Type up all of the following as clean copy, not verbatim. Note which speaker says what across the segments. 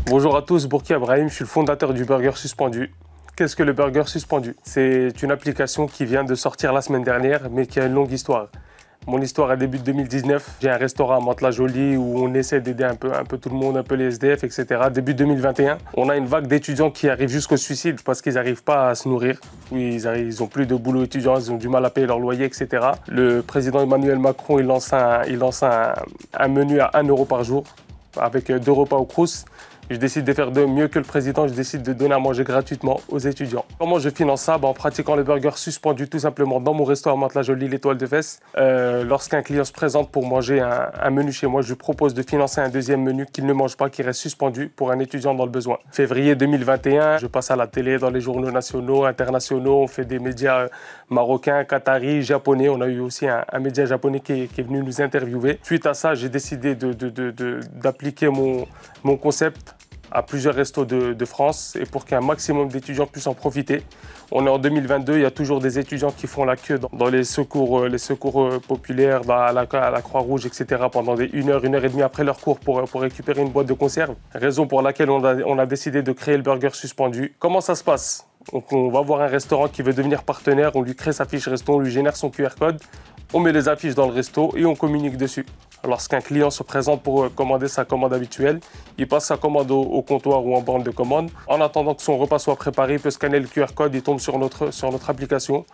Speaker 1: Bonjour à tous, Bourki Abrahim, je suis le fondateur du Burger Suspendu. Qu'est-ce que le Burger Suspendu? C'est une application qui vient de sortir la semaine dernière, mais qui a une longue histoire. Mon histoire, elle débute 2019. J'ai un restaurant à Mantes-la-Jolie où on essaie d'aider un peu tout le monde, un peu les SDF, etc. Début 2021, on a une vague d'étudiants qui arrivent jusqu'au suicide parce qu'ils n'arrivent pas à se nourrir. Oui, ils n'ont plus de boulot étudiant, ils ont du mal à payer leur loyer, etc. Le président Emmanuel Macron, il lance un menu à 1 euro par jour avec 2 repas au Crous. Je décide de faire de mieux que le président, je décide de donner à manger gratuitement aux étudiants. Comment je finance ça? En pratiquant le burger suspendu tout simplement dans mon restaurant à Mantes-la-Jolie, l'Étoile de Fès. Lorsqu'un client se présente pour manger un menu chez moi, je lui propose de financer un deuxième menu qu'il ne mange pas, qui reste suspendu pour un étudiant dans le besoin. Février 2021, je passe à la télé, dans les journaux nationaux, internationaux, on fait des médias marocains, qataris, japonais. On a eu aussi un média japonais qui est venu nous interviewer. Suite à ça, j'ai décidé d'appliquer mon concept à plusieurs restos de France et pour qu'un maximum d'étudiants puissent en profiter. On est en 2022, il y a toujours des étudiants qui font la queue dans les secours populaires, à la Croix-Rouge, etc. pendant 1 heure, 1 heure et demie après leur cours pour récupérer une boîte de conserve. Raison pour laquelle on a décidé de créer le burger suspendu. Comment ça se passe? Donc, on va voir un restaurant qui veut devenir partenaire, on lui crée sa fiche resto, on lui génère son QR code, on met les affiches dans le resto et on communique dessus. Lorsqu'un client se présente pour commander sa commande habituelle, il passe sa commande au comptoir ou en borne de commande. En attendant que son repas soit préparé, il peut scanner le QR code, il tombe sur notre application.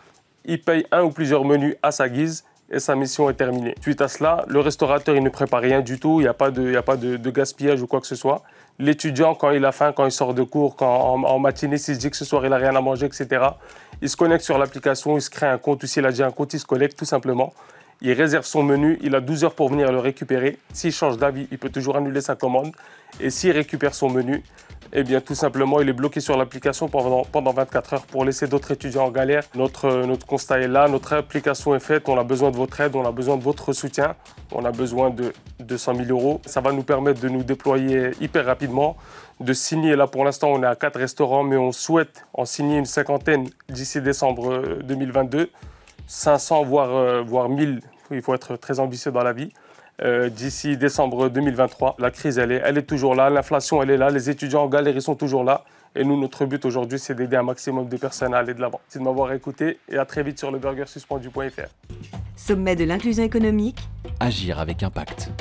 Speaker 1: Il paye un ou plusieurs menus à sa guise et sa mission est terminée. Suite à cela, le restaurateur il ne prépare rien du tout, il n'y a pas de gaspillage ou quoi que ce soit. L'étudiant, quand il a faim, quand il sort de cours, quand en matinée, s'il se dit que ce soir il n'a rien à manger, etc., il se connecte sur l'application, il se crée un compte ou s'il a déjà un compte, il se connecte tout simplement. Il réserve son menu, il a 12 heures pour venir le récupérer. S'il change d'avis, il peut toujours annuler sa commande. Et s'il récupère son menu, eh bien tout simplement, il est bloqué sur l'application pendant 24 heures pour laisser d'autres étudiants en galère. Notre constat est là, notre application est faite, on a besoin de votre aide, on a besoin de votre soutien. On a besoin de 200 000 euros. Ça va nous permettre de nous déployer hyper rapidement, de signer. Là, pour l'instant, on est à 4 restaurants, mais on souhaite en signer une 50aine d'ici décembre 2022. 500 voire 1000, il faut être très ambitieux dans la vie, d'ici décembre 2023. La crise, elle est toujours là, l'inflation, elle est là, les étudiants en galère, ils sont toujours là. Et nous, notre but aujourd'hui, c'est d'aider un maximum de personnes à aller de l'avant. Merci de m'avoir écouté et à très vite sur leburgersuspendu.fr.
Speaker 2: Sommet de l'inclusion économique.
Speaker 3: Agir avec impact.